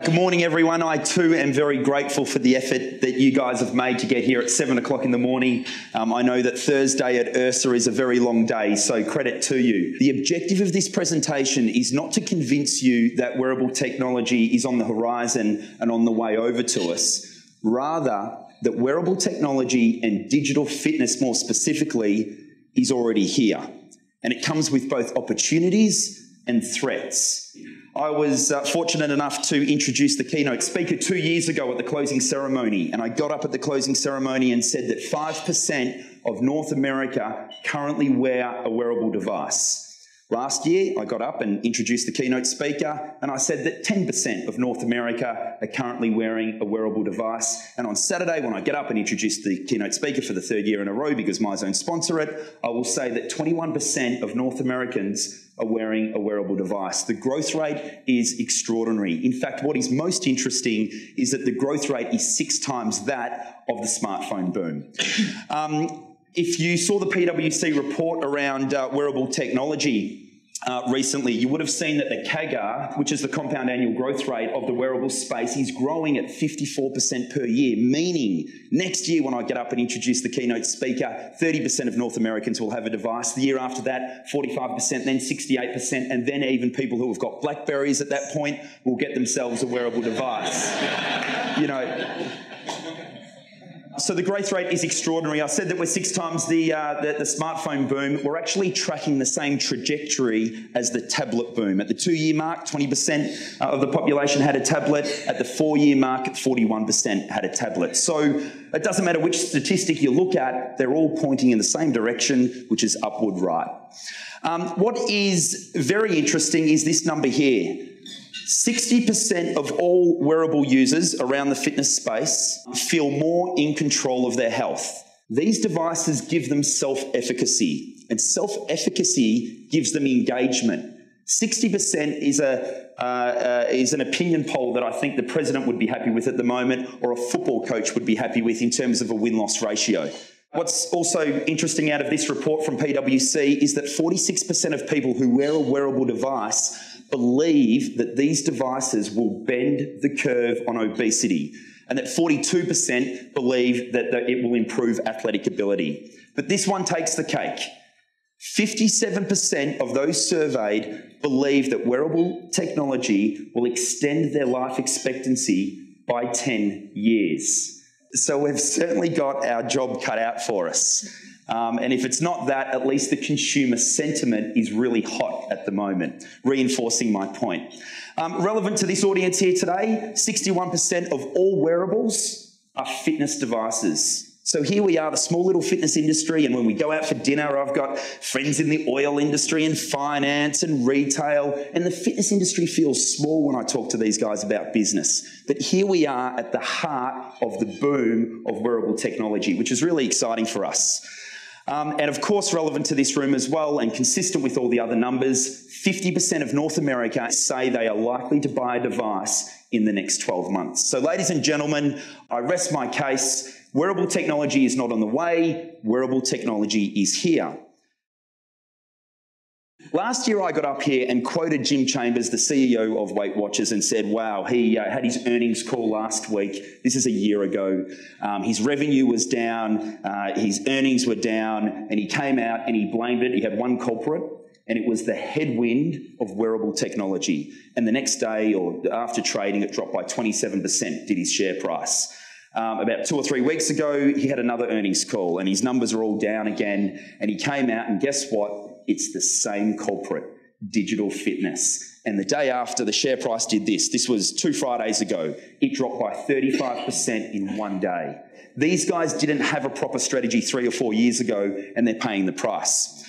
Good morning, everyone. I too am very grateful for the effort that you guys have made to get here at 7 o'clock in the morning. I know that Thursday at IHRSA is a very long day, so credit to you. The objective of this presentation is not to convince you that wearable technology is on the horizon and on the way over to us. Rather, that wearable technology and digital fitness more specifically is already here. And it comes with both opportunities and threats. I was fortunate enough to introduce the keynote speaker 2 years ago at the closing ceremony, and I got up at the closing ceremony and said that 5% of North America currently wear a wearable device. Last year, I got up and introduced the keynote speaker, and I said that 10% of North America are currently wearing a wearable device. And on Saturday, when I get up and introduce the keynote speaker for the third year in a row because Myzone sponsor it, I will say that 21% of North Americans are wearing a wearable device. The growth rate is extraordinary. In fact, what is most interesting is that the growth rate is 6 times that of the smartphone boom. If you saw the PwC report around wearable technology recently, you would have seen that the CAGR, which is the compound annual growth rate of the wearable space, is growing at 54% per year, meaning next year when I get up and introduce the keynote speaker, 30% of North Americans will have a device. The year after that, 45%, then 68%, and then even people who have got BlackBerries at that point will get themselves a wearable device. You know. So the growth rate is extraordinary. I said that we're 6 times the smartphone boom. We're actually tracking the same trajectory as the tablet boom. At the 2-year mark, 20% of the population had a tablet. At the 4-year mark, 41% had a tablet. So it doesn't matter which statistic you look at, they're all pointing in the same direction, which is upward right. What is very interesting is this number here. 60% of all wearable users around the fitness space feel more in control of their health. These devices give them self-efficacy, and self-efficacy gives them engagement. 60% is an opinion poll that I think the president would be happy with at the moment, or a football coach would be happy with in terms of a win-loss ratio. What's also interesting out of this report from PwC is that 46% of people who wear a wearable device believe that these devices will bend the curve on obesity, and that 42% believe that it will improve athletic ability. But this one takes the cake. 57% of those surveyed believe that wearable technology will extend their life expectancy by 10 years. So we've certainly got our job cut out for us. And if it's not that, at least the consumer sentiment is really hot at the moment, reinforcing my point. Relevant to this audience here today, 61% of all wearables are fitness devices. So here we are, the small little fitness industry, and when we go out for dinner, I've got friends in the oil industry and finance and retail, and the fitness industry feels small when I talk to these guys about business. But here we are at the heart of the boom of wearable technology, which is really exciting for us. And of course, relevant to this room as well, and consistent with all the other numbers, 50% of North America say they are likely to buy a device in the next 12 months. So ladies and gentlemen, I rest my case. Wearable technology is not on the way. Wearable technology is here. Last year, I got up here and quoted Jim Chambers, the CEO of Weight Watchers, and said, wow, he had his earnings call last week. This is a year ago. His revenue was down, his earnings were down, and he came out and he blamed it. He had one culprit, and it was the headwind of wearable technology. And the next day, or after trading, it dropped by 27%, did his share price. About 2 or 3 weeks ago, he had another earnings call, and his numbers are all down again, and he came out, and guess what? It's the same culprit, digital fitness. And the day after, the share price did this. This was 2 Fridays ago. It dropped by 35% in one day. These guys didn't have a proper strategy 3 or 4 years ago, and they're paying the price.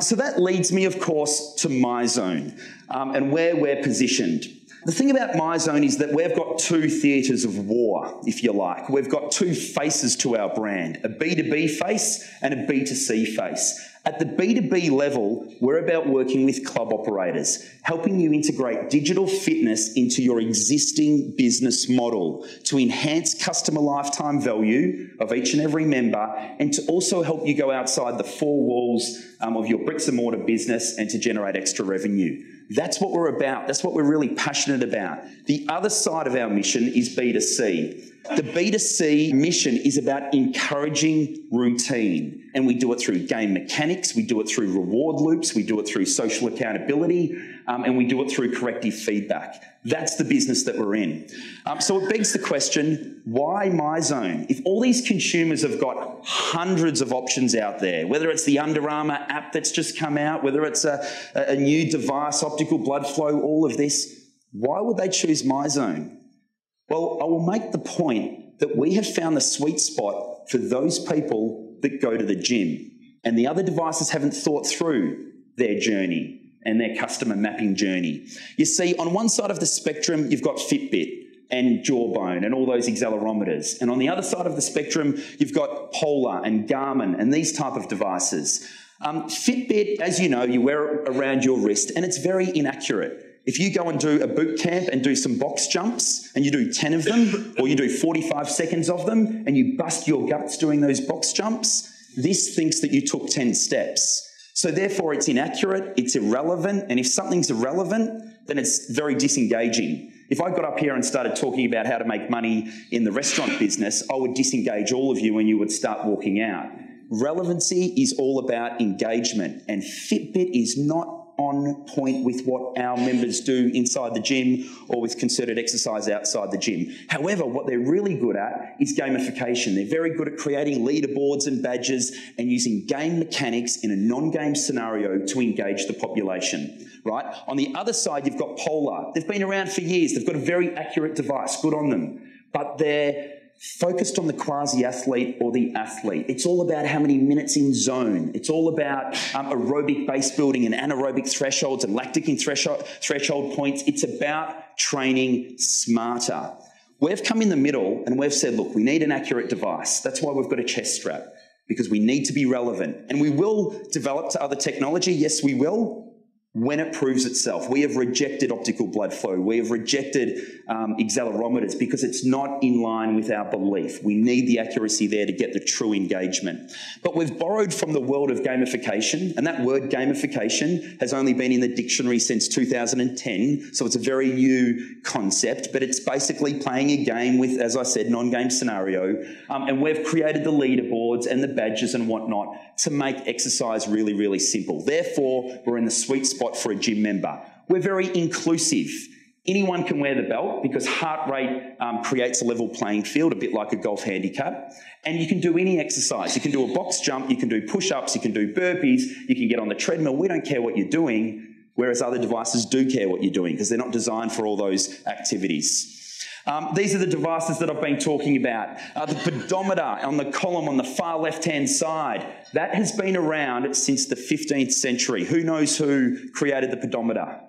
So that leads me, of course, to Myzone and where we're positioned. The thing about Myzone is that we've got 2 theatres of war, if you like. We've got 2 faces to our brand, a B2B face and a B2C face. At the B2B level, we're about working with club operators, helping you integrate digital fitness into your existing business model to enhance customer lifetime value of each and every member, and to also help you go outside the 4 walls of your bricks and mortar business and to generate extra revenue. That's what we're about. That's what we're really passionate about. The other side of our mission is B2C. The B2C mission is about encouraging routine, and we do it through game mechanics, we do it through reward loops, we do it through social accountability, and we do it through corrective feedback. That's the business that we're in. So it begs the question, why Myzone? If all these consumers have got hundreds of options out there, whether it's the Under Armour app that's just come out, whether it's a new device, optical blood flow, all of this, why would they choose Myzone? Well, I will make the point that we have found the sweet spot for those people that go to the gym, and the other devices haven't thought through their journey and their customer mapping journey. You see, on one side of the spectrum, you've got Fitbit and Jawbone and all those accelerometers. And on the other side of the spectrum, you've got Polar and Garmin and these type of devices. Fitbit, as you know, you wear it around your wrist, and it's very inaccurate. If you go and do a boot camp and do some box jumps, and you do 10 of them, or you do 45 seconds of them, and you bust your guts doing those box jumps, this thinks that you took 10 steps. So therefore, it's inaccurate, it's irrelevant, and if something's irrelevant, then it's very disengaging. If I got up here and started talking about how to make money in the restaurant business, I would disengage all of you and you would start walking out. Relevancy is all about engagement, and Fitbit is not on point with what our members do inside the gym or with concerted exercise outside the gym. However, what they're really good at is gamification. They're very good at creating leaderboards and badges and using game mechanics in a non-game scenario to engage the population, right? On the other side, you've got Polar. They've been around for years. They've got a very accurate device. Good on them. But they're focused on the quasi-athlete or the athlete. It's all about how many minutes in zone. It's all about aerobic base building and anaerobic thresholds and lactic and threshold points. It's about training smarter. We've come in the middle and we've said, look, we need an accurate device. That's why we've got a chest strap, because we need to be relevant. And we will develop to other technology. Yes, we will, when it proves itself. We have rejected optical blood flow. We have rejected accelerometers because it's not in line with our belief. We need the accuracy there to get the true engagement. But we've borrowed from the world of gamification, and that word gamification has only been in the dictionary since 2010, so it's a very new concept, but it's basically playing a game with, as I said, non-game scenario, and we've created the leaderboards and the badges and whatnot to make exercise really, really simple. Therefore, we're in the sweet spot for a gym member. We're very inclusive. Anyone can wear the belt because heart rate creates a level playing field, a bit like a golf handicap. And you can do any exercise. You can do a box jump, you can do push-ups, you can do burpees, you can get on the treadmill. We don't care what you're doing, whereas other devices do care what you're doing because they're not designed for all those activities. These are the devices that I've been talking about. The pedometer on the column on the far left-hand side, that has been around since the 15th century. Who knows who created the pedometer?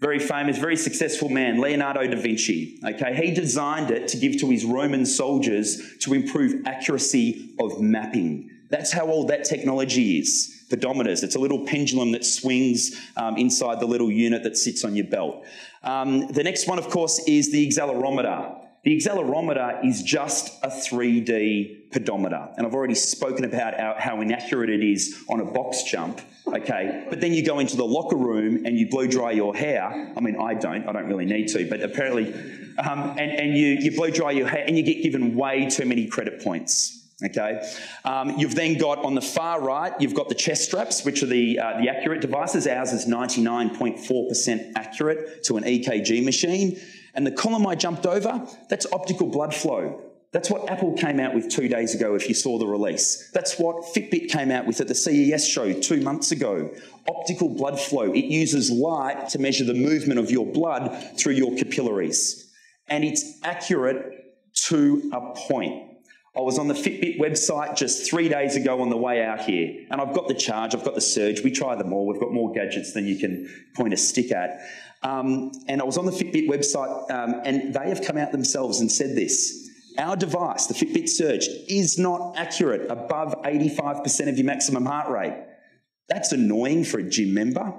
Very famous, very successful man, Leonardo da Vinci. Okay, he designed it to give to his Roman soldiers to improve accuracy of mapping. That's how old that technology is. Pedometers. It's a little pendulum that swings inside the little unit that sits on your belt. The next one, of course, is the accelerometer. The accelerometer is just a 3D pedometer. And I've already spoken about how inaccurate it is on a box jump, okay? But then you go into the locker room and you blow dry your hair. I mean, I don't really need to, but apparently, and you blow dry your hair and you get given way too many credit points. Okay, you've then got on the far right, you've got the chest straps, which are the accurate devices. Ours is 99.4% accurate to an EKG machine. And the column I jumped over, that's optical blood flow. That's what Apple came out with 2 days ago, if you saw the release. That's what Fitbit came out with at the CES show 2 months ago. Optical blood flow. It uses light to measure the movement of your blood through your capillaries. And it's accurate to a point. I was on the Fitbit website just 3 days ago on the way out here, and I've got the Charge, I've got the Surge, we try them all, we've got more gadgets than you can point a stick at. And I was on the Fitbit website, and they have come out themselves and said this: our device, the Fitbit Surge, is not accurate above 85% of your maximum heart rate. That's annoying for a gym member.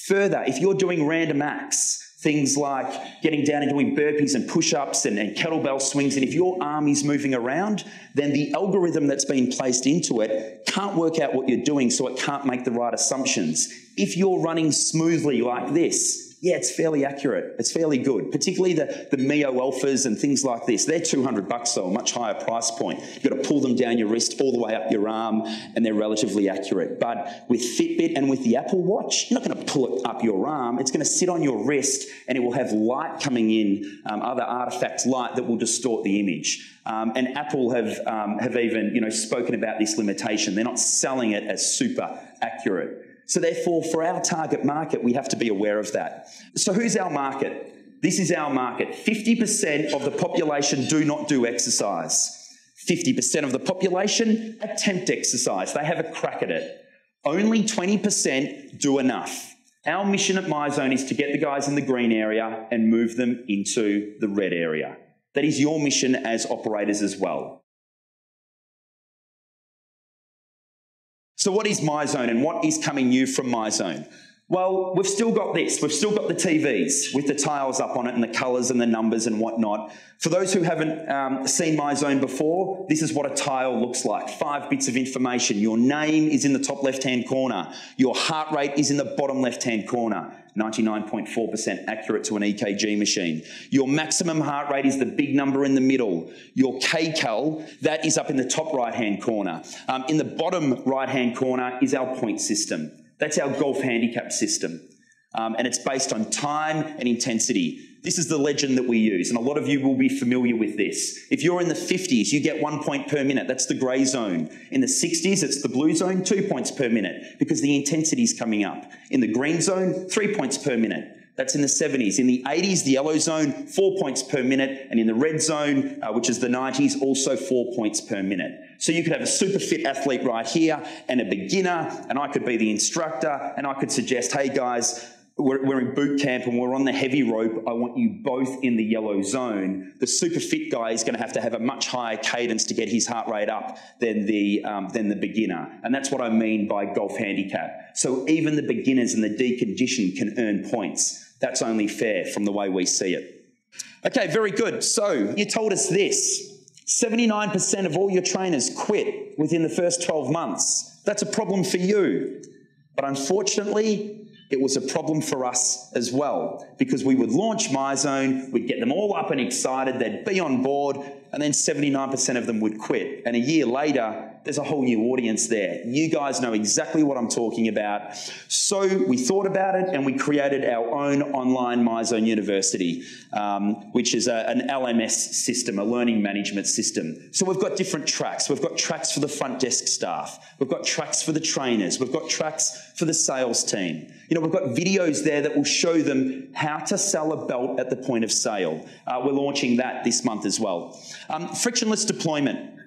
Further, if you're doing random acts, Things like getting down and doing burpees and push-ups and kettlebell swings. And if your arm is moving around, then the algorithm that's been placed into it can't work out what you're doing, so it can't make the right assumptions. If you're running smoothly like this, yeah, it's fairly accurate. It's fairly good, particularly the Mio Alphas and things like this. They're $200 though, a much higher price point. You've got to pull them down your wrist all the way up your arm, and they're relatively accurate. But with Fitbit and with the Apple Watch, you're not going to pull it up your arm. It's going to sit on your wrist, and it will have light coming in, other artifacts, light that will distort the image. And Apple have even spoken about this limitation. They're not selling it as super accurate. So therefore, for our target market, we have to be aware of that. So who's our market? This is our market. 50% of the population do not do exercise. 50% of the population attempt exercise. They have a crack at it. Only 20% do enough. Our mission at Myzone is to get the guys in the green area and move them into the red area. That is your mission as operators as well. So what is Myzone and what is coming new from Myzone? Well, we've still got this. We've still got the TVs with the tiles up on it and the colours and the numbers and whatnot. For those who haven't seen Myzone before, this is what a tile looks like. 5 bits of information. Your name is in the top left-hand corner. Your heart rate is in the bottom left-hand corner. 99.4% accurate to an EKG machine. Your maximum heart rate is the big number in the middle. Your CAGR, that is up in the top right-hand corner. In the bottom right-hand corner is our point system. That's our golf handicap system. And it's based on time and intensity. This is the legend that we use, and a lot of you will be familiar with this. If you're in the 50s, you get 1 point per minute. That's the grey zone. In the 60s, it's the blue zone, 2 points per minute, because the intensity is coming up. In the green zone, 3 points per minute. That's in the 70s. In the 80s, the yellow zone, 4 points per minute. And in the red zone, which is the 90s, also 4 points per minute. So you could have a super fit athlete right here and a beginner, and I could be the instructor, and I could suggest, hey guys, we're in boot camp and we're on the heavy rope. I want you both in the yellow zone. The super fit guy is going to have a much higher cadence to get his heart rate up than the beginner. And that's what I mean by golf handicap. So even the beginners and the deconditioned can earn points. That's only fair from the way we see it. Okay, very good. So you told us this. 79% of all your trainers quit within the first 12 months. That's a problem for you. But unfortunately, it was a problem for us as well, because we would launch Myzone, we'd get them all up and excited, they'd be on board, and then 79% of them would quit. And a year later, there's a whole new audience there. You guys know exactly what I'm talking about. So we thought about it and we created our own online Myzone University, which is an LMS system, a learning management system. So we've got different tracks. We've got tracks for the front desk staff. We've got tracks for the trainers. We've got tracks for the sales team. We've got videos there that will show them how to sell a belt at the point of sale. We're launching that this month as well. Frictionless deployment.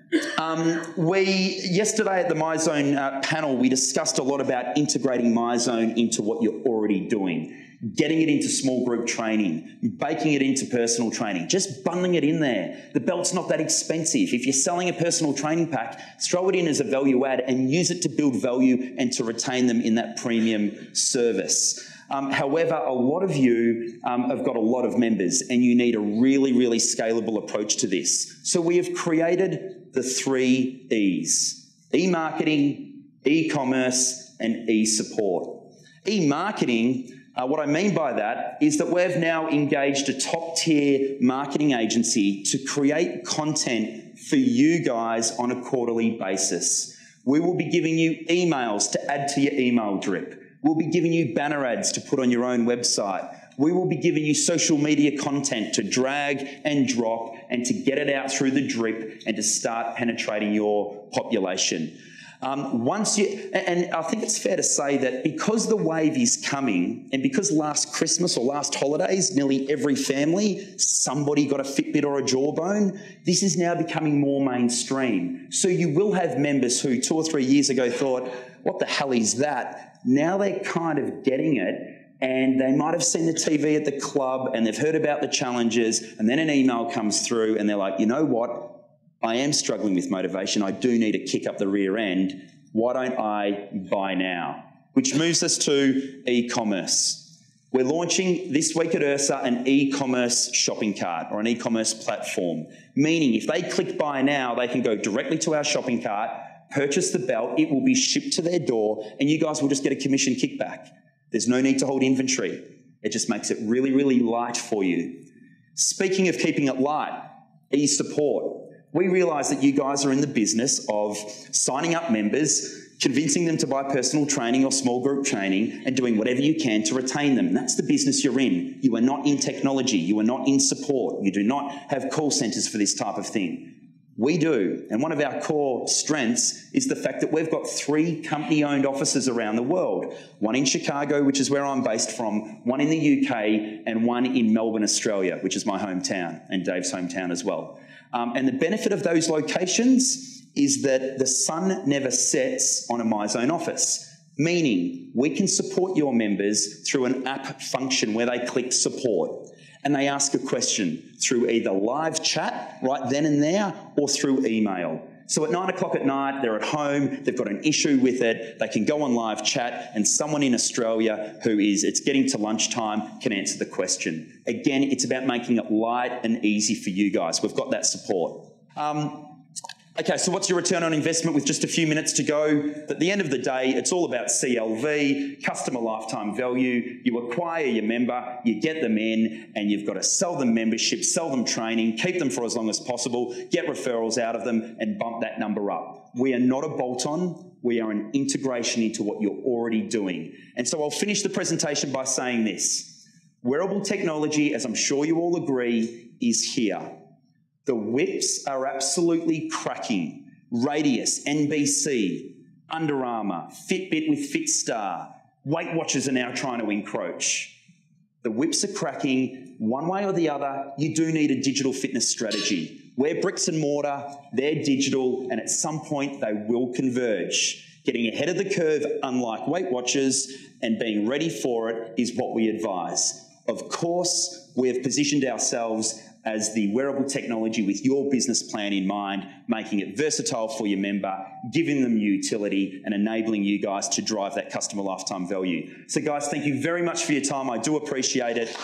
Yesterday at the Myzone panel, we discussed a lot about integrating Myzone into what you're already doing, getting it into small group training, baking it into personal training, just bundling it in there. The belt's not that expensive. If you're selling a personal training pack, throw it in as a value add and use it to build value and to retain them in that premium service. However, a lot of you have got a lot of members and you need a really, really scalable approach to this. So we have created the 3 E's: e-marketing, e-commerce, and e-support. E-marketing, what I mean by that is that we've now engaged a top-tier marketing agency to create content for you guys on a quarterly basis. We will be giving you emails to add to your email drip. We'll be giving you banner ads to put on your own website. We will be giving you social media content to drag and drop and to get it out through the drip and to start penetrating your population. And I think it's fair to say that because the wave is coming and because last Christmas or last holidays, nearly every family, somebody got a Fitbit or a Jawbone, this is now becoming more mainstream. So you will have members who 2 or 3 years ago thought, what the hell is that? Now they're kind of getting it, and they might have seen the TV at the club and they've heard about the challenges, and then an email comes through and they're like, you know what? I am struggling with motivation. I do need a kick up the rear end. Why don't I buy now? Which moves us to e-commerce. We're launching this week at IHRSA an e-commerce shopping cart or an e-commerce platform, meaning if they click buy now, they can go directly to our shopping cart, purchase the belt, it will be shipped to their door, and you guys will just get a commission kickback. There's no need to hold inventory. It just makes it really, really light for you. Speaking of keeping it light, e-support. We realise that you guys are in the business of signing up members, convincing them to buy personal training or small group training, and doing whatever you can to retain them. That's the business you're in. You are not in technology. You are not in support. You do not have call centres for this type of thing. We do. And one of our core strengths is the fact that we've got 3 company-owned offices around the world. One in Chicago, which is where I'm based from, one in the UK, and one in Melbourne, Australia, which is my hometown, and Dave's hometown as well. And the benefit of those locations is that the sun never sets on a Myzone office, meaning we can support your members through an app function where they click support and they ask a question through either live chat right then and there or through email. So at 9 o'clock at night, they're at home, they've got an issue with it, they can go on live chat and someone in Australia it's getting to lunchtime can answer the question. Again, it's about making it light and easy for you guys. We've got that support. Okay, so what's your return on investment with just a few minutes to go? At the end of the day, it's all about CLV, customer lifetime value. You acquire your member, you get them in, and you've got to sell them membership, sell them training, keep them for as long as possible, get referrals out of them, and bump that number up. We are not a bolt-on. We are an integration into what you're already doing. And so I'll finish the presentation by saying this. Wearable technology, as I'm sure you all agree, is here. The whips are absolutely cracking. Radius, NBC, Under Armour, Fitbit with Fitstar. Weight Watchers are now trying to encroach. The whips are cracking. One way or the other, you do need a digital fitness strategy. We're bricks and mortar, they're digital, and at some point they will converge. Getting ahead of the curve, unlike Weight Watchers, and being ready for it is what we advise. Of course, we have positioned ourselves as the wearable technology with your business plan in mind, making it versatile for your member, giving them utility, and enabling you guys to drive that customer lifetime value. So guys, thank you very much for your time. I do appreciate it.